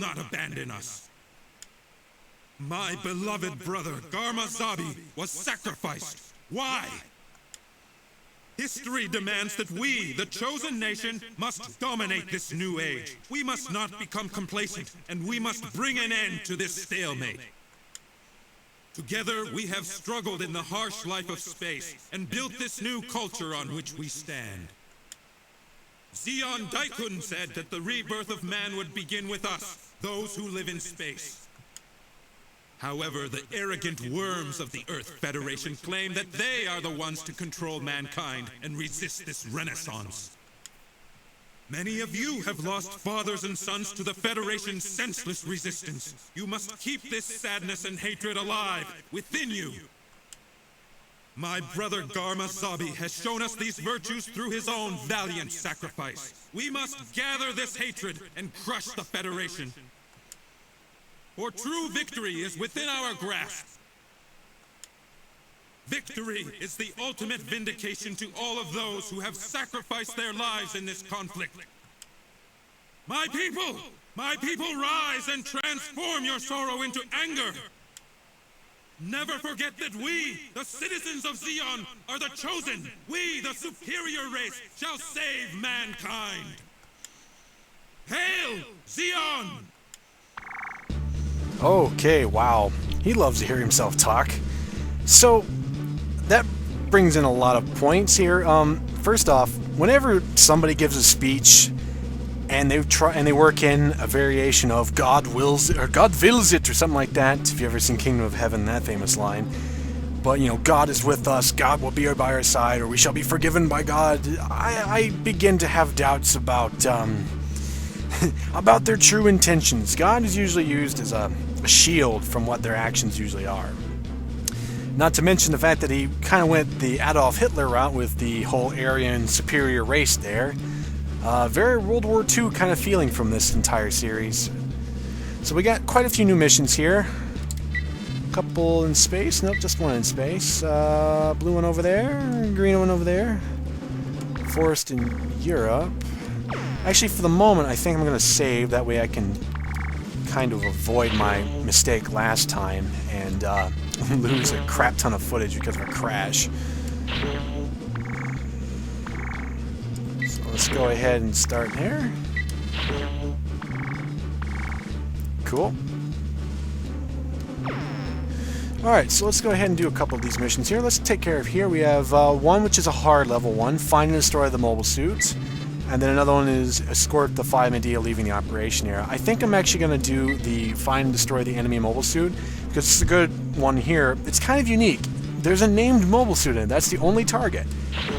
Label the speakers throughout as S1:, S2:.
S1: not abandon us. My beloved brother, Garmazabi, was sacrificed. Why? History demands that we, the chosen nation, must dominate this new age. We must not become complacent, and we must bring an end to this stalemate. Together, we have struggled in the harsh life of space, and built this new culture on which we stand. Zeon Daikun said that the rebirth of man would begin with us, those who live in space. However, the arrogant worms of the Earth Federation claim that they are the ones to control mankind and resist this renaissance. Many of you have lost fathers and sons to the Federation's senseless resistance. You must keep this sadness and hatred alive within you. My brother Garmazabi has shown us these virtues through his own valiant sacrifice. We must gather this hatred and crush the Federation. For true victory is within our grasp. Victory is the ultimate vindication to all of those who have sacrificed their lives in this conflict. My people, rise and transform your sorrow into anger. Never forget that we, the citizens of Zeon, are the chosen. We, the superior race, shall save mankind. Hail, Zeon!
S2: Okay, wow. He loves to hear himself talk. So, that brings in a lot of points here. First off, whenever somebody gives a speech and they work in a variation of God wills it, or God wills it, or something like that, if you've ever seen Kingdom of Heaven, that famous line. But, you know, God is with us, God will be by our side, or we shall be forgiven by God. I begin to have doubts about about their true intentions. God is usually used as a shield from what their actions usually are. Not to mention the fact that he kind of went the Adolf Hitler route with the whole Aryan superior race there. Very World War II kind of feeling from this entire series. So we got quite a few new missions here. A couple in space. Nope, just one in space. Blue one over there. Green one over there. Forest in Europe. Actually, for the moment, I think I'm going to save. That way I can kind of avoid my mistake last time and lose a crap ton of footage because of a crash. So let's go ahead and start here. Cool. Alright, so let's go ahead and do a couple of these missions here. Let's take care of here. We have one which is a hard level one, find and destroy the mobile suit. And then another one is escort the 5 Medea leaving the operation area. I think I'm actually going to do the find and destroy the enemy mobile suit, because it's a good one here. It's kind of unique. There's a named mobile suit in it. That's the only target.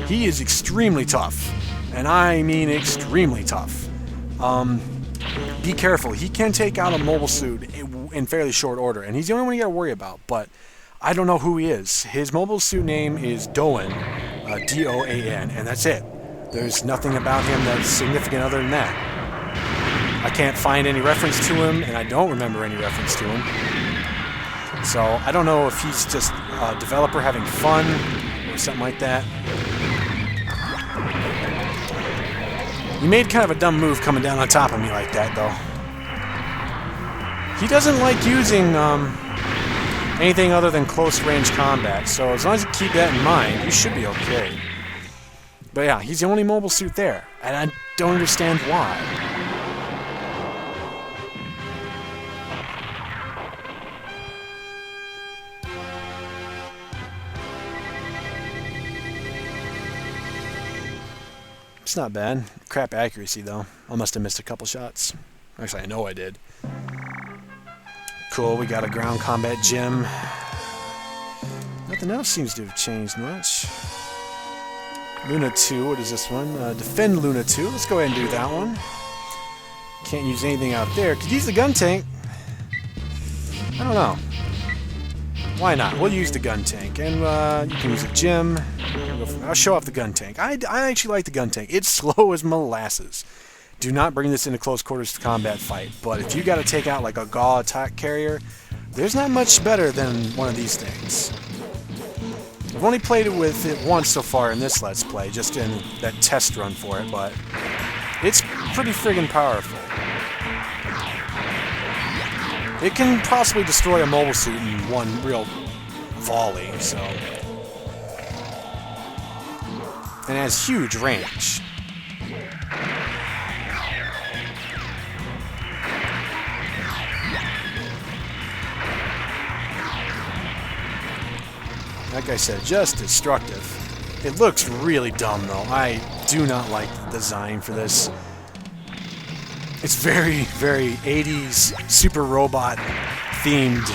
S2: He is extremely tough. And I mean extremely tough. Be careful. He can take out a mobile suit in fairly short order, and he's the only one you got to worry about. But I don't know who he is. His mobile suit name is Doan, D-O-A-N, and that's it. There's nothing about him that's significant other than that. I can't find any reference to him, and I don't remember any reference to him. So I don't know if he's just a developer having fun or something like that. He made kind of a dumb move coming down on top of me like that, though. He doesn't like using anything other than close-range combat, so as long as you keep that in mind, you should be okay. But yeah, he's the only mobile suit there, and I don't understand why. It's not bad. Crap accuracy, though. I must have missed a couple shots. Actually, I know I did. Cool, we got a ground combat gym. Nothing else seems to have changed much. Luna 2, what is this one? Defend Luna 2. Let's go ahead and do that one. Can't use anything out there. Could use the gun tank. I don't know. Why not? We'll use the gun tank. And you can use a gym. I'll show off the gun tank. I actually like the gun tank. It's slow as molasses. Do not bring this into close quarters combat fight. But if you got to take out like a Gaul attack carrier, there's not much better than one of these things. I've only played it with it once so far in this Let's Play, just in that test run for it, but it's pretty friggin' powerful. It can possibly destroy a mobile suit in one real volley, so... And it has huge range. Like I said, just destructive. It looks really dumb, though. I do not like the design for this. It's very, very 80s super robot themed.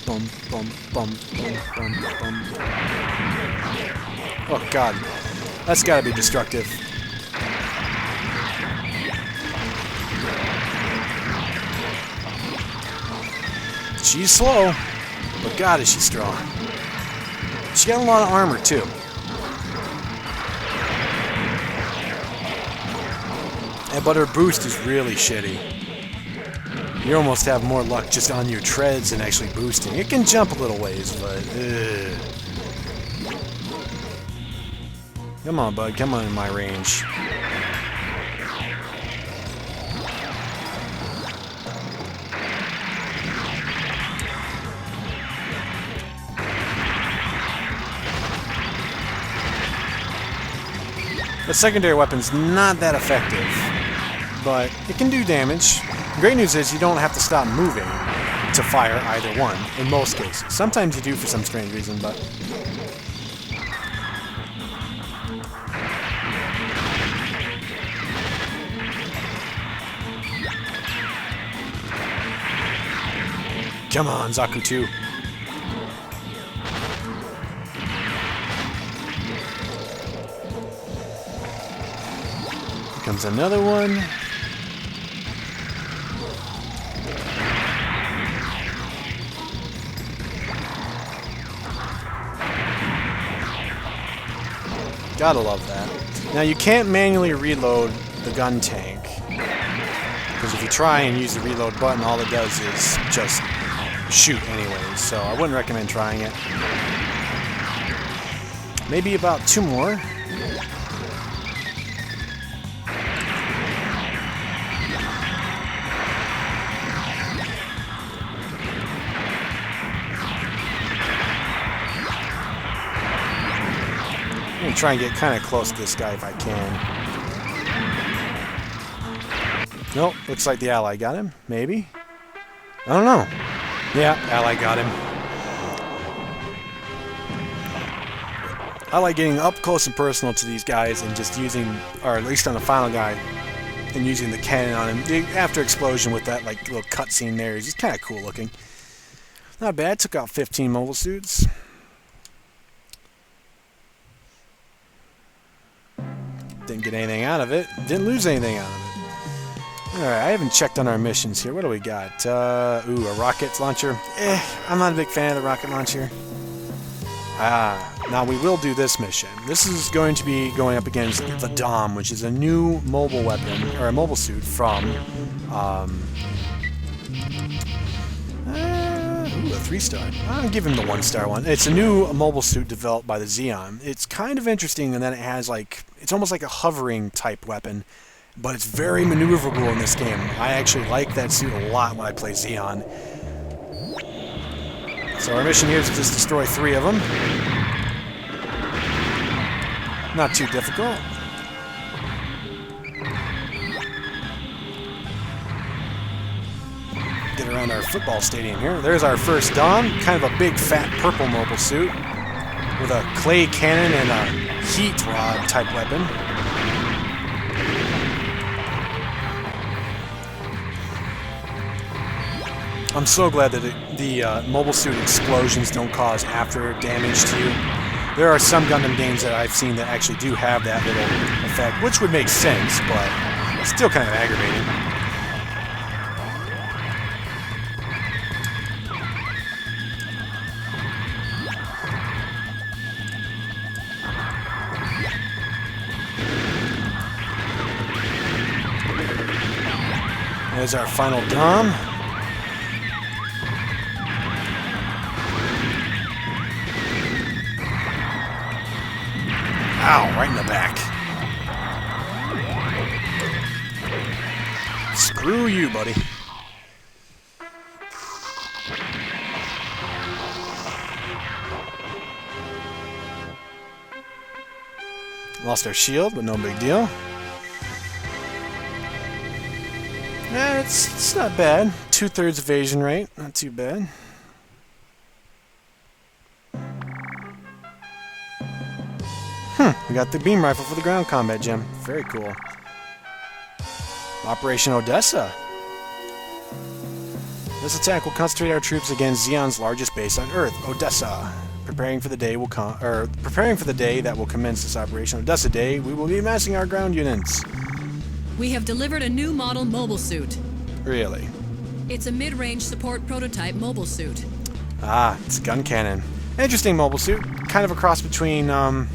S2: Bum, bum, bum, bum, bum, bum. Oh god, that's gotta be destructive. She's slow, but god is she strong. She got a lot of armor too. But her boost is really shitty. You almost have more luck just on your treads than actually boosting. It can jump a little ways, but... Come on, bud. Come on in my range. The secondary weapon's not that effective, but it can do damage. The great news is you don't have to stop moving to fire either one, in most cases. Sometimes you do for some strange reason, but... Come on, Zaku 2. Here comes another one. Gotta love that. Now you can't manually reload the gun tank, because if you try and use the reload button, all it does is just shoot anyways, so I wouldn't recommend trying it. Maybe about 2 more. I'm gonna try and get kind of close to this guy if I can. Nope, looks like the ally got him. Maybe? I don't know. Yeah, ally got him. I like getting up close and personal to these guys and just using, or at least on the final guy, and using the cannon on him. The after explosion with that like little cutscene there is just kind of cool looking. Not bad. Took out 15 mobile suits. Didn't get anything out of it. Didn't lose anything out of it. Alright, I haven't checked on our missions here. What do we got? Ooh, a rocket launcher. I'm not a big fan of the rocket launcher. Now we will do this mission. This is going to be going up against the Dom, which is a new mobile weapon, or a mobile suit from, ooh, a 3-star. I'll give him the 1-star one. It's a new mobile suit developed by the Zeon. It's kind of interesting in that it has like, it's almost like a hovering type weapon, but it's very maneuverable in this game. I actually like that suit a lot when I play Zeon. So our mission here is to just destroy 3 of them. Not too difficult. Get around our football stadium here. There's our first Dom. Kind of a big, fat, purple mobile suit with a clay cannon and a heat rod type weapon. I'm so glad that the mobile suit explosions don't cause after damage to you. There are some Gundam games that I've seen that actually do have that little effect, which would make sense, but it's still kind of aggravating. There's our final Dom. Ow, right in the back. Screw you, buddy. Lost our shield, but no big deal. It's not bad. 2/3 evasion rate, not too bad. We got the beam rifle for the ground combat gem. Very cool. Operation Odessa. This attack will concentrate our troops against Zeon's largest base on Earth, Odessa. Preparing for the day that will commence this operation. Odessa Day, we will be amassing our ground units.
S3: We have delivered a new model mobile suit.
S2: Really?
S3: It's a mid-range support prototype mobile suit.
S2: Ah, it's a gun cannon. Interesting mobile suit. Kind of a cross between the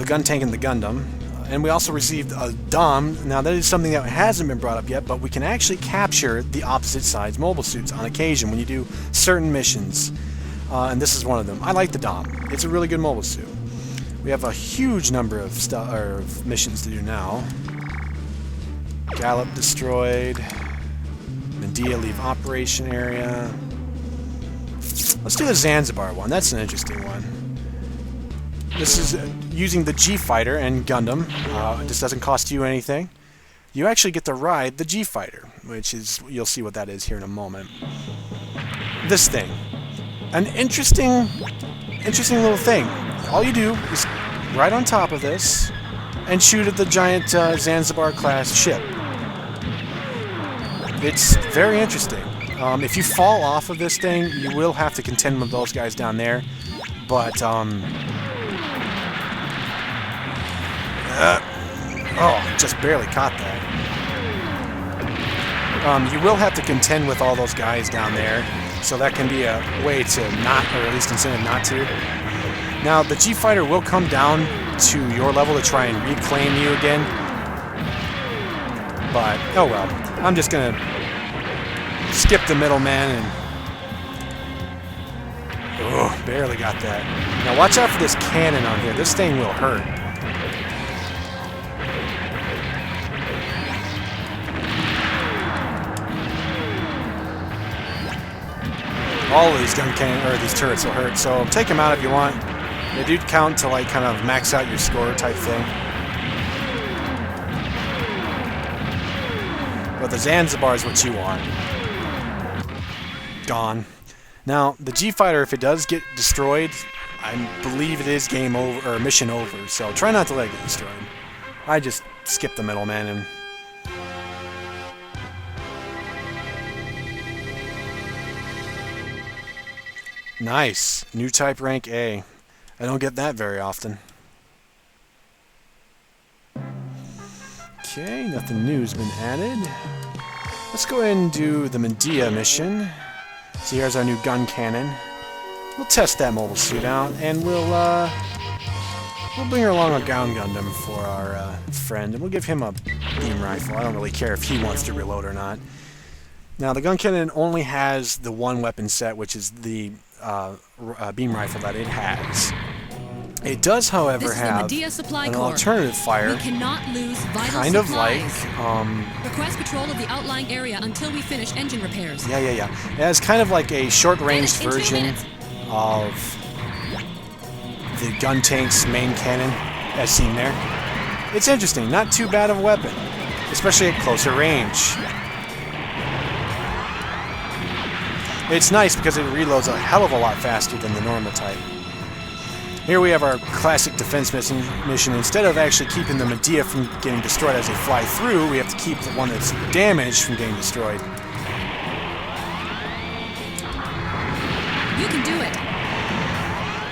S2: gun tank and the Gundam. And we also received a Dom. Now that is something that hasn't been brought up yet, but we can actually capture the opposite side's mobile suits on occasion when you do certain missions. And this is one of them. I like the Dom. It's a really good mobile suit. We have a huge number of missions to do now. Gallop destroyed. Medea leave operation area. Let's do the Zanzibar one. That's an interesting one. This is using the G Fighter and Gundam. This doesn't cost you anything. You actually get to ride the G Fighter, which is, you'll see what that is here in a moment. This thing. An interesting little thing. All you do is ride on top of this and shoot at the giant Zanzibar class ship. It's very interesting. If you fall off of this thing, you will have to contend with those guys down there. But, just barely caught that. You will have to contend with all those guys down there. So that can be a way to not, or at least incentive not to. Now, the G-Fighter will come down to your level to try and reclaim you again. But, oh well. I'm just gonna skip the middleman and... Oh, barely got that. Now watch out for this cannon on here. This thing will hurt. All of these gun cannon, or these turrets will hurt, so take them out if you want. They do count to like kind of max out your score type thing. But the Zanzibar is what you want. Gone. Now, the G-Fighter, if it does get destroyed, I believe it is game over, or mission over, so try not to let it get destroyed. I just skip the middleman and... Nice. New type rank A. I don't get that very often. Okay, nothing new has been added. Let's go ahead and do the Medea mission. So here's our new gun cannon. We'll test that mobile suit out, and we'll bring her along a ground Gundam for our friend, and we'll give him a beam rifle. I don't really care if he wants to reload or not. Now, the gun cannon only has the one weapon set, which is the beam rifle that it has. It does, however, have an alternative fire,
S3: we cannot lose vital
S2: kind of
S3: supplies.
S2: like...
S3: Request control of the outlying area until we finish engine repairs.
S2: Yeah. It has kind of like a short-range version of the gun tank's main cannon, as seen there. It's interesting, not too bad of a weapon, especially at closer range. It's nice because it reloads a hell of a lot faster than the normal type. Here we have our classic defense mission. Instead of actually keeping the Medea from getting destroyed as they fly through, we have to keep the one that's damaged from getting destroyed.
S3: You can do it.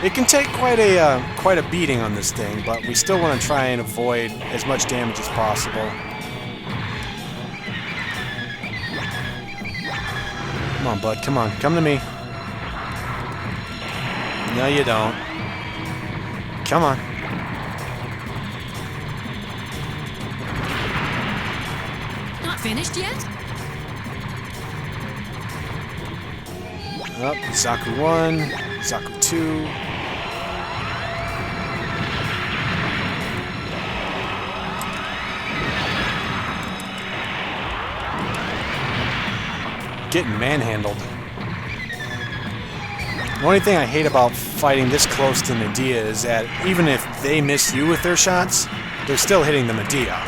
S2: It can take quite a beating on this thing, but we still want to try and avoid as much damage as possible. Come on, bud. Come on. Come to me. No, you don't. Come on.
S3: Not finished yet?
S2: Up, Zaku 1, Zaku 2. getting manhandled. The only thing I hate about fighting this close to Medea is that even if they miss you with their shots, they're still hitting the Medea.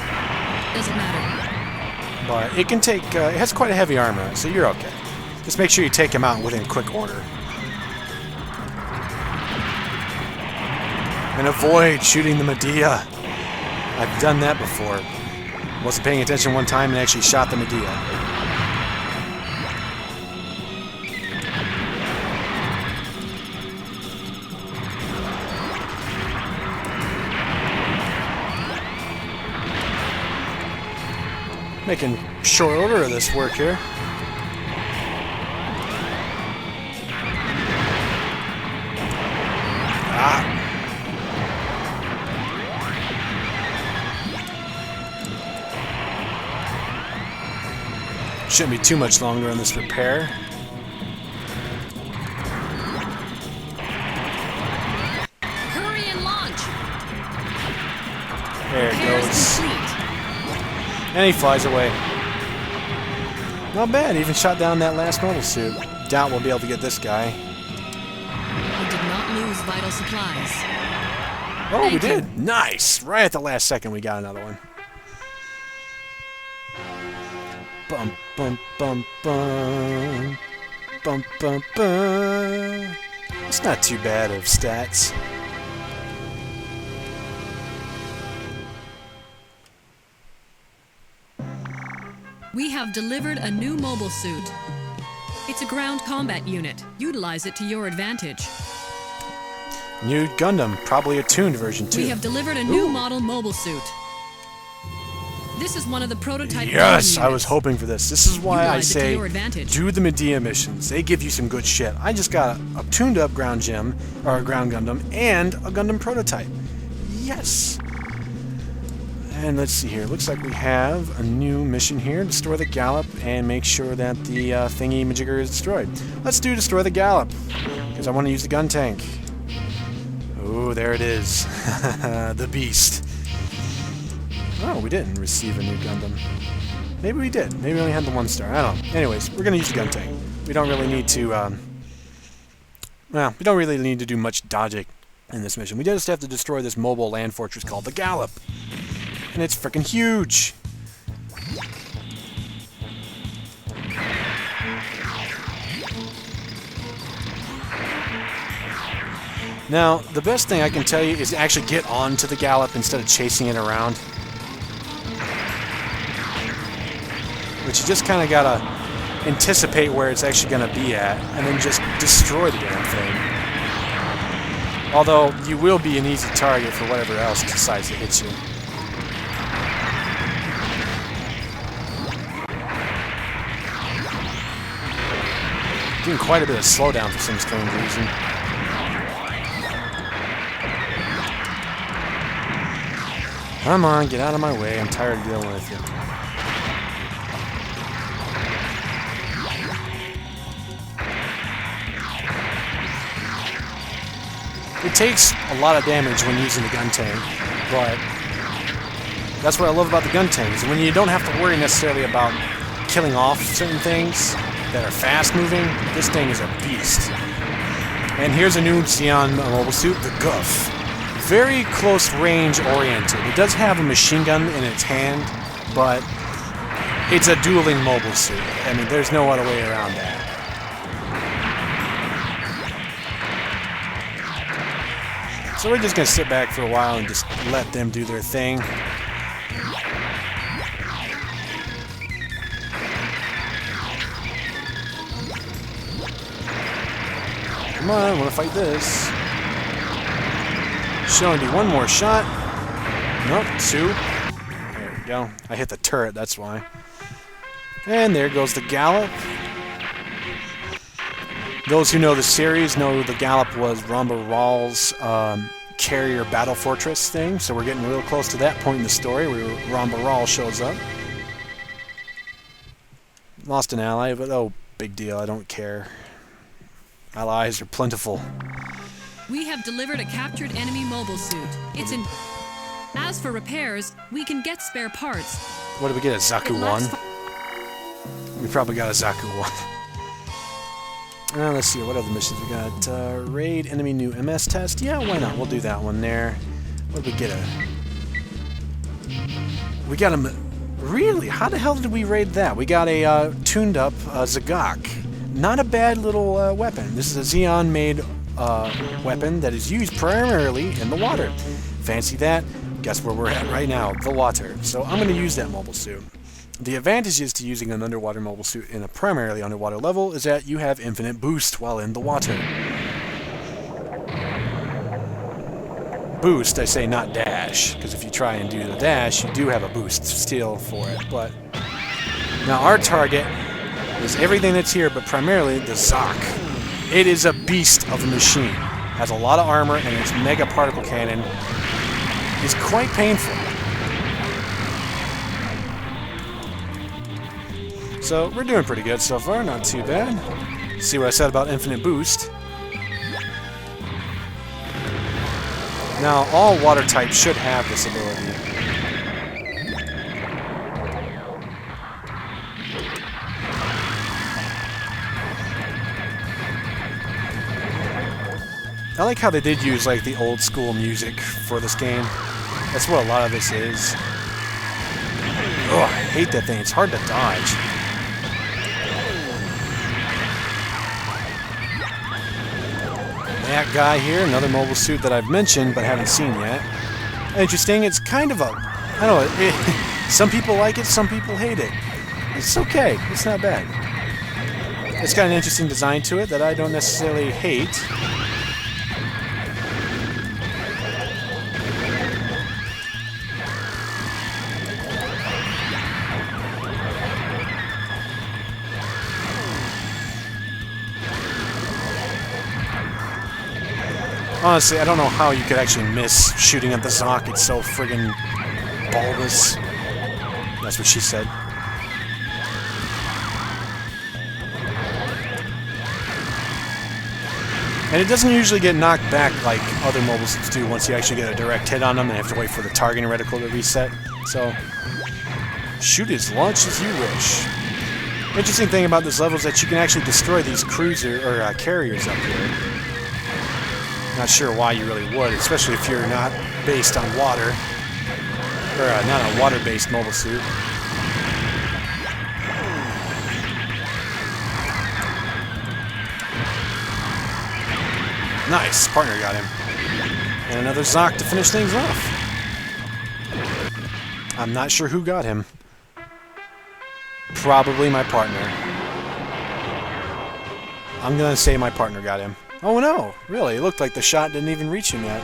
S3: Doesn't matter.
S2: But it can take, it has quite a heavy armor, so you're okay. Just make sure you take him out within quick order. And avoid shooting the Medea. I've done that before. Wasn't paying attention one time and actually shot the Medea. Making short order of this work here. Shouldn't be too much longer on this repair.
S3: Hurry and launch.
S2: There it
S3: Repairs
S2: goes.
S3: complete.
S2: And he flies away. Not bad, even shot down that last mobile suit. Doubt we'll be able to get this guy.
S3: We did not lose vital supplies.
S2: Oh, we
S3: Thank you.
S2: did. Nice. Right at the last second, we got another one. Bum, bum, bum, bum. Bum, bum, bum. It's not too bad of stats.
S3: We have delivered a new mobile suit. It's a ground combat unit. Utilize it to your advantage.
S2: New Gundam, probably a tuned version too.
S3: We have delivered a new model mobile suit. This is one of the prototype
S2: Yes,
S3: Gundam
S2: I was
S3: units.
S2: hoping for this. This is why I
S3: Utilize it to
S2: say
S3: your advantage.
S2: do the Medea missions. They give you some good shit. I just got a tuned up ground gem, or a ground Gundam, and a Gundam prototype. Yes. And let's see here. Looks like we have a new mission here. Destroy the Gallop and make sure that the thingy majigger is destroyed. Let's do Destroy the Gallop, because I want to use the gun tank. Oh, there it is. The beast. Oh, we didn't receive a new Gundam. Maybe we did. Maybe we only had the 1 star. I don't know. Anyways, we're going to use the gun tank. We don't really need to, well, we don't really need to do much dodging in this mission. We just have to destroy this mobile land fortress called the Gallop. And it's freaking huge. Now, the best thing I can tell you is to actually get onto the Gallop instead of chasing it around. But you just kind of gotta anticipate where it's actually gonna be at, and then just destroy the damn thing. Although, you will be an easy target for whatever else decides to hit you. Getting quite a bit of slowdown for some strange reason. Come on, get out of my way. I'm tired of dealing with you. It takes a lot of damage when using the gun tank, but that's what I love about the gun tank, is when you don't have to worry necessarily about killing off certain things that are fast moving. This thing is a beast. And here's a new Zeon mobile suit, the Guff. Very close range oriented. It does have a machine gun in its hand, but it's a dueling mobile suit. I mean, there's no other way around that. So we're just going to sit back for a while and just let them do their thing. Come on, I want to fight this. Should only be one more shot. Nope, 2. There we go. I hit the turret, that's why. And there goes the Gallop. Those who know the series know the Gallop was Ramba Rahl's carrier battle fortress thing, so we're getting real close to that point in the story where Ramba Rahl shows up. Lost an ally, but oh, big deal, I don't care. Allies are plentiful.
S3: We have delivered a captured enemy mobile suit. It's in... As for repairs, we can get spare parts.
S2: What did we get, a Zaku
S3: It lacks
S2: 1? We probably got a Zaku 1. Let's see, what other missions we got? Raid enemy new MS test. Yeah, why not? We'll do that one there. What did we get? We got a... Really? How the hell did we raid that? We got a tuned up Zagok. Not a bad little weapon. This is a Zeon-made weapon that is used primarily in the water. Fancy that? Guess where we're at right now? The water. So I'm going to use that mobile suit. The advantages to using an underwater mobile suit in a primarily underwater level is that you have infinite boost while in the water. Boost, I say not dash, because if you try and do the dash, you do have a boost still for it. But now our target is everything that's here, but primarily the Zok. It is a beast of a machine. Has a lot of armor, and its mega particle cannon is quite painful. So we're doing pretty good so far, not too bad. See what I said about infinite boost. Now, all water types should have this ability. I like how they did use like the old school music for this game. That's what a lot of this is. Oh, I hate that thing. It's hard to dodge. That guy here, another mobile suit that I've mentioned but haven't seen yet. Interesting. It's kind of a... I don't know. Some people like it, some people hate it. It's okay. It's not bad. It's got an interesting design to it that I don't necessarily hate. Honestly, I don't know how you could actually miss shooting at the Zok. It's so friggin' bulbous. That's what she said. And it doesn't usually get knocked back like other mobile suits do once you actually get a direct hit on them and have to wait for the targeting reticle to reset. So, shoot as much as you wish. Interesting thing about this level is that you can actually destroy these carriers up here. Not sure why you really would, especially if you're not based on water, or not a water-based mobile suit. Nice, partner got him. And another Zok to finish things off. I'm not sure who got him. Probably my partner. I'm gonna say my partner got him. Oh no, really, it looked like the shot didn't even reach him yet.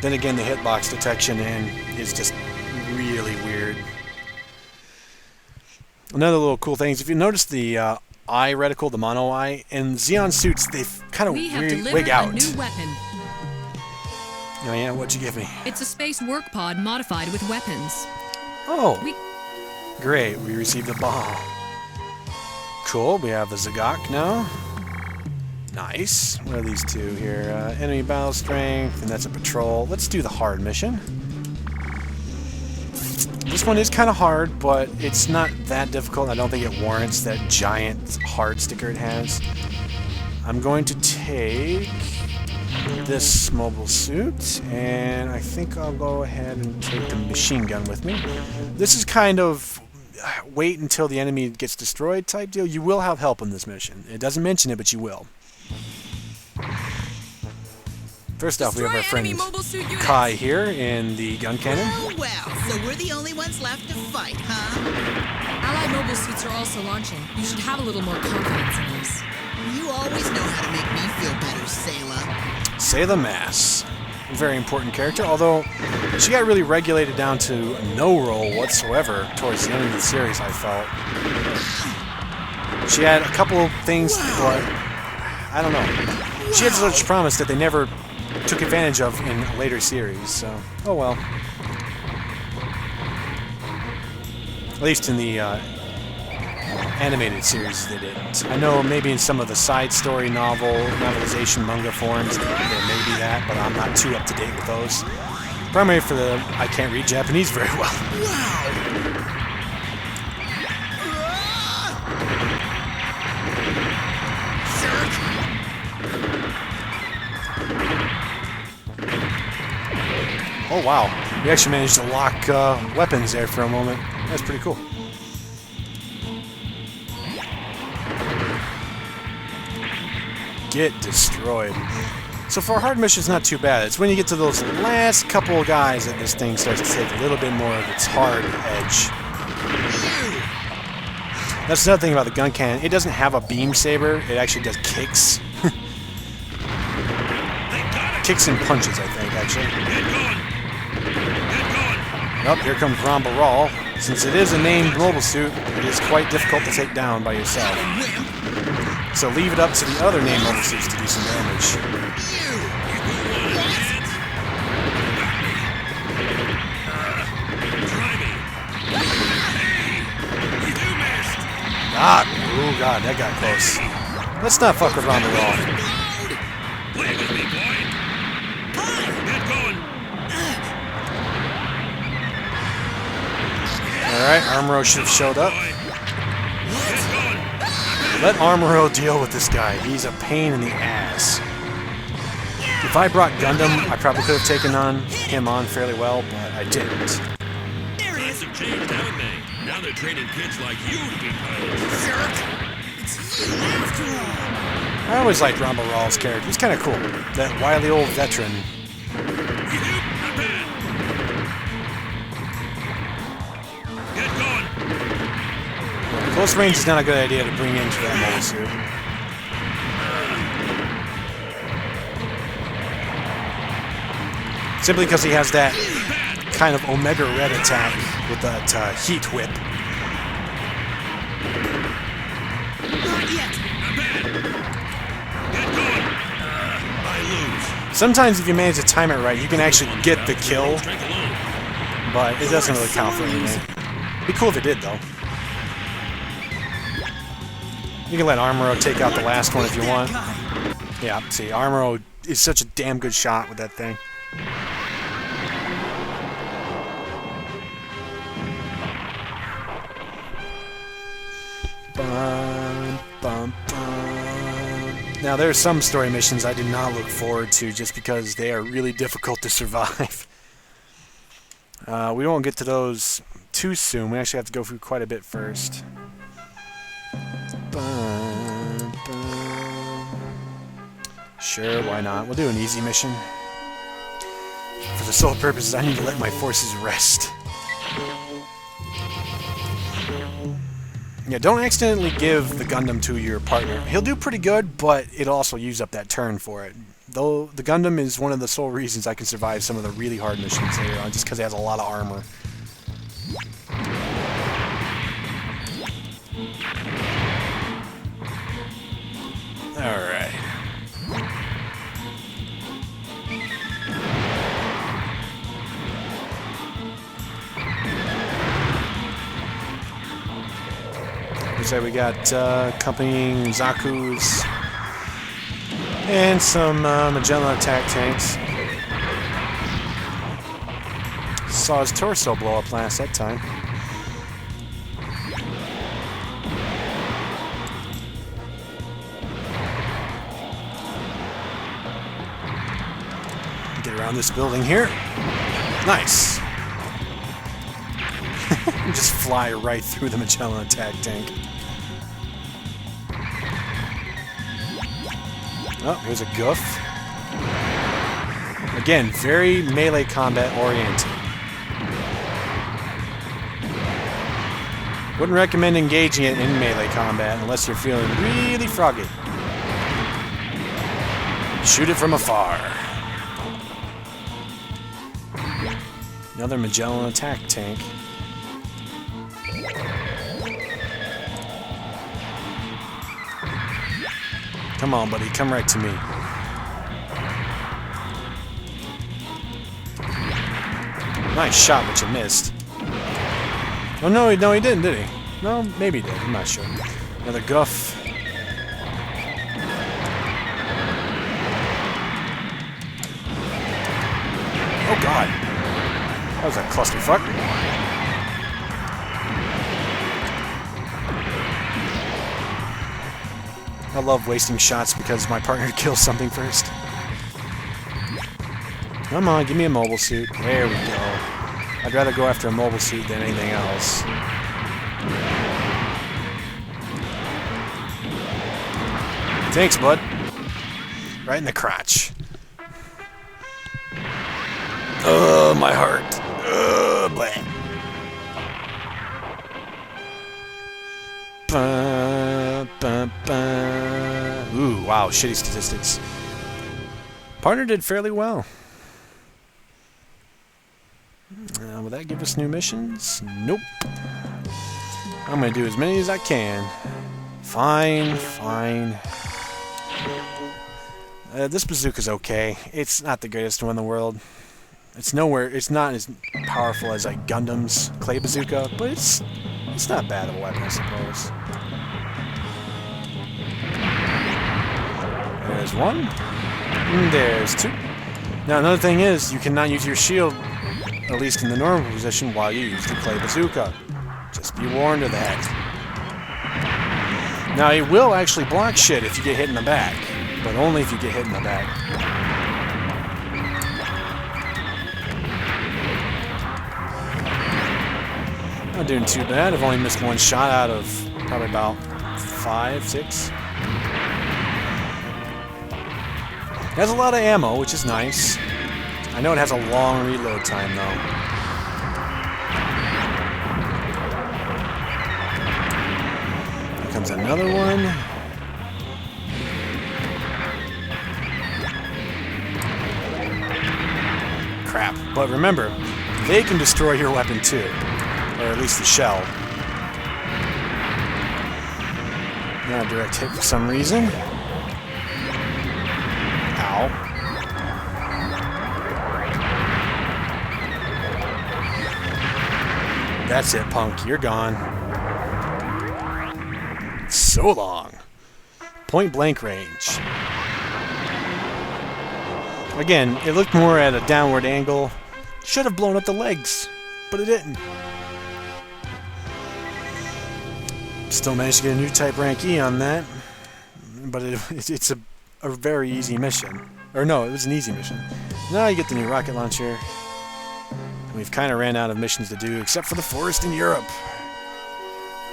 S2: Then again, the hitbox detection is just really weird. Another little cool thing is if you notice the eye reticle, the mono eye, in Zeon suits, they kind of wig out.
S3: A new weapon.
S2: Oh yeah, what'd you give me?
S3: It's a space work pod modified with weapons.
S2: Oh, great, we received a bomb. Cool, we have the Zagok now. Nice. What are these two here? Enemy battle strength, and that's a patrol. Let's do the hard mission. This one is kind of hard, but it's not that difficult. I don't think it warrants that giant hard sticker it has. I'm going to take this mobile suit, and I think I'll go ahead and take the machine gun with me. This is kind of wait until the enemy gets destroyed type deal. You will have help in this mission. It doesn't mention it, but you will. First off, we have our friend Kai here in the gun cannon.
S4: Well, so we're the only ones left to fight, huh?
S5: Allied mobile suits are also launching. You should have a little more confidence in this.
S4: You always know how to make me feel better, Sayla.
S2: Sayla Mass. Very important character, although she got really regulated down to no role whatsoever towards the end of the series, I felt. She had a couple of things, but I don't know. She had such promise that they never took advantage of in a later series, so oh well. At least in the animated series they didn't. I know maybe in some of the side story novelization manga forms there may be that, but I'm not too up to date with those. Primarily for the I can't read Japanese very well.
S4: So
S2: Oh wow, we actually managed to lock weapons there for a moment. That's pretty cool. Get destroyed. So for a hard mission, it's not too bad. It's when you get to those last couple of guys that this thing starts to take a little bit more of its hard edge. That's another thing about the gun cannon. It doesn't have a beam saber. It actually does kicks. Kicks and punches, I think, actually. Oh, here comes Ramba Rahl. Since it is a named mobile suit, it is quite difficult to take down by yourself. So leave it up to the other named mobile suits to do some damage. Ah! Oh god, that got close. Let's not fuck with Ramba Rahl.
S1: Play with me, boy. Get going.
S2: Alright, Armoro should have showed up. Let Armoro deal with this guy. He's a pain in the ass. If I brought Gundam, I probably could have taken him on fairly well, but I didn't.
S1: Times have changed, haven't they? Now they're training kids like you to be pilots.
S4: Jerk! It's you after all!
S2: I always liked Ramba Rahl's character. He's kind of cool. That wily old veteran.
S1: Get going.
S2: Close range is not a good idea to bring into that mobile suit. Simply because he has that kind of Omega Red attack with that heat whip.
S4: Not yet!
S1: Get going. I lose.
S2: Sometimes if you manage to time it right, you can actually get the kill, but it doesn't really count for anything. Be cool if it did, though. You can let Armoro take out the last one if you want. Yeah, see, Armoro is such a damn good shot with that thing. Bum, bum, bum. Now, there are some story missions I do not look forward to just because they are really difficult to survive. We won't get to those too soon. We actually have to go through quite a bit first. Bum, bum. Sure, why not? We'll do an easy mission. For the sole purposes, I need to let my forces rest. Yeah, don't accidentally give the Gundam to your partner. He'll do pretty good, but it'll also use up that turn for it. Though the Gundam is one of the sole reasons I can survive some of the really hard missions later on, just because it has a lot of armor. Alright. So we got accompanying Zaku's and some Magellan attack tanks. Saw his torso blow up last that time. Get around this building here. Nice. Just fly right through the Magellan attack tank. Oh, here's a goof. Again, very melee combat oriented. Wouldn't recommend engaging it in melee combat unless you're feeling really froggy. Shoot it from afar. Another Magellan attack tank. Come on, buddy. Come right to me. Nice shot, but you missed. Oh, no, he didn't, did he? No, maybe he did. I'm not sure. Another guff. Oh, God. That was a clusterfuck. I love wasting shots because my partner kills something first. Come on, give me a mobile suit. There we go. I'd rather go after a mobile suit than anything else. Thanks, bud. Right in the crotch. Oh, my heart. Bleh. Ooh, wow, shitty statistics. Partner did fairly well. Will that give us new missions? Nope. I'm gonna do as many as I can. Fine, fine. This bazooka's okay. It's not the greatest one in the world. It's not as powerful as like Gundam's clay bazooka, but it's not bad of a weapon, I suppose. There's one. And there's two. Now another thing is, you cannot use your shield, at least in the normal position, while you use the clay bazooka. Just be warned of that. Now it will actually block shit if you get hit in the back, but only if you get hit in the back. Not doing too bad. I've only missed one shot out of probably about 5, 6. It has a lot of ammo, which is nice. I know it has a long reload time, though. Here comes another one. Crap. But remember, they can destroy your weapon, too. Or at least the shell. Not a direct hit for some reason. Ow. That's it, punk. You're gone. So long. Point blank range. Again, it looked more at a downward angle. Should have blown up the legs, but it didn't. Still managed to get a new type rank E on that, but it's a very easy mission. Or no, it was an easy mission. Now you get the new rocket launcher. We've kind of ran out of missions to do, except for the forest in Europe.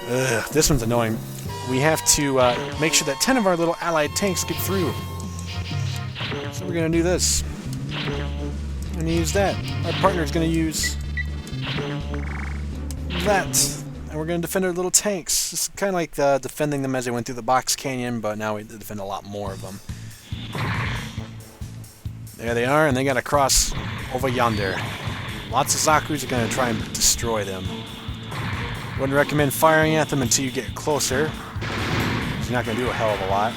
S2: Ugh, this one's annoying. We have to make sure that 10 of our little allied tanks get through. So we're going to do this. I'm going to use that. Our partner's going to use that. And we're going to defend our little tanks. It's kind of like defending them as they went through the box canyon, but now we defend a lot more of them. There they are, and they got to cross over yonder. Lots of Zaku's are going to try and destroy them. Wouldn't recommend firing at them until you get closer. You're not going to do a hell of a lot.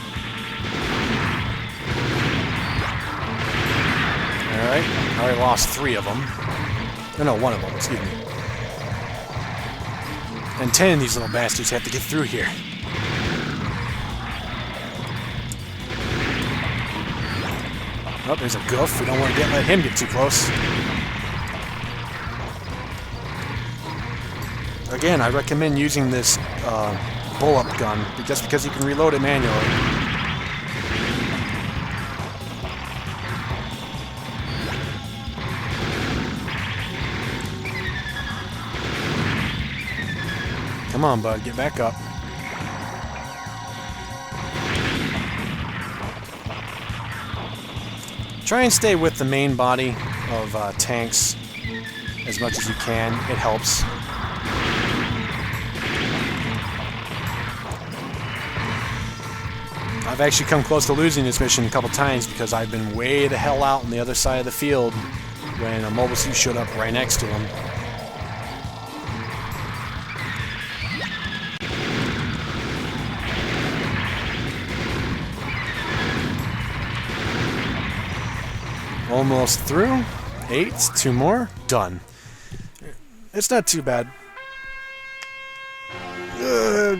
S2: Alright, I already lost 3 of them. No, 1 of them, excuse me. And 10 of these little bastards have to get through here. Oh, there's a goof. We don't want to let him get too close. Again, I recommend using this bull-up gun just because you can reload it manually. Come on, bud, get back up. Try and stay with the main body of tanks as much as you can. It helps. I've actually come close to losing this mission a couple times because I've been way the hell out on the other side of the field when a mobile suit showed up right next to him. Almost through. 8, 2 more. Done. It's not too bad.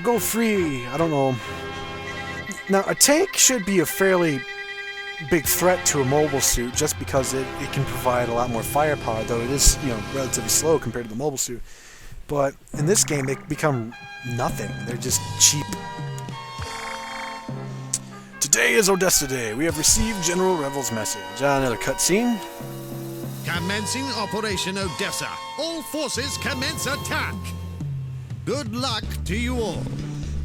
S2: Go free. I don't know. Now, a tank should be a fairly big threat to a mobile suit just because it can provide a lot more firepower, though it is, relatively slow compared to the mobile suit. But in this game, they become nothing. They're just cheap. Today is Odessa Day. We have received General Revel's message. Another cutscene.
S6: Commencing Operation Odessa. All forces commence attack. Good luck to you all.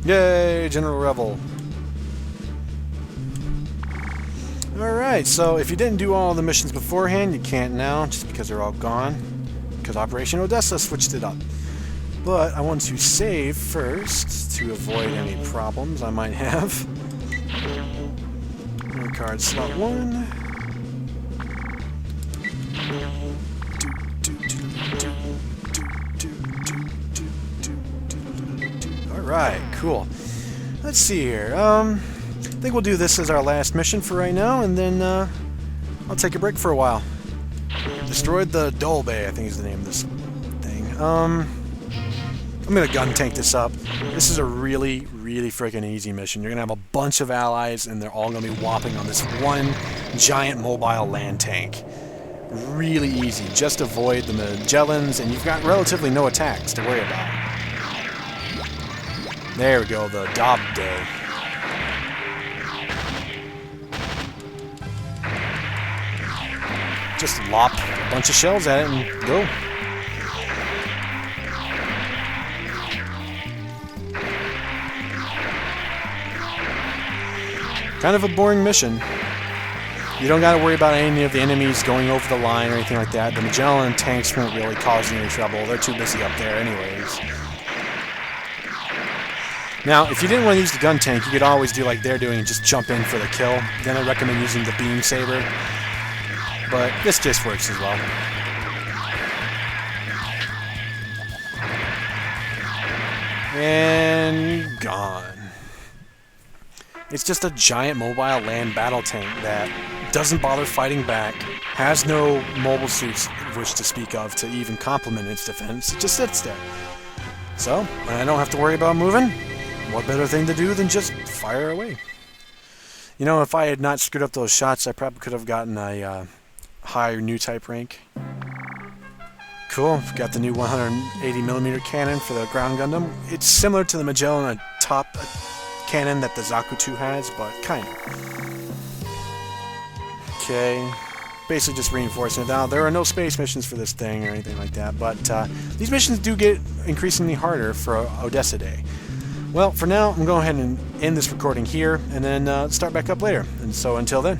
S2: Yay, General Revel. Alright, so if you didn't do all the missions beforehand, you can't now, just because they're all gone. Because Operation Odessa switched it up. But I want to save first, to avoid any problems I might have. Memory card slot 1. Alright, cool. Let's see here. I think we'll do this as our last mission for right now, and then I'll take a break for a while. Destroyed the Dole Bay, I think is the name of this thing. I'm gonna gun tank this up. This is a really freaking easy mission. You're gonna have a bunch of allies, and they're all gonna be whopping on this one giant mobile land tank. Really easy. Just avoid the Magellans, and you've got relatively no attacks to worry about. There we go, the Dole Bay. Just lop a bunch of shells at it and go. Kind of a boring mission. You don't got to worry about any of the enemies going over the line or anything like that. The Magellan tanks won't really cause you any trouble. They're too busy up there anyways. Now, if you didn't want to use the gun tank, you could always do like they're doing and just jump in for the kill. Then I recommend using the beam saber. But this just works as well. And gone. It's just a giant mobile land battle tank that doesn't bother fighting back, has no mobile suits of which to speak of to even complement its defense. It just sits there. So, when I don't have to worry about moving, what better thing to do than just fire away? You know, if I had not screwed up those shots, I probably could have gotten a higher new type rank. Cool, got the new 180mm cannon for the ground Gundam. It's similar to the Magellan top cannon that the Zaku 2 has, but kind of. Okay, basically just reinforcing it. Now, there are no space missions for this thing or anything like that, but these missions do get increasingly harder for Odessa Day. Well, for now, I'm going to go ahead and end this recording here, and then start back up later. And so until then,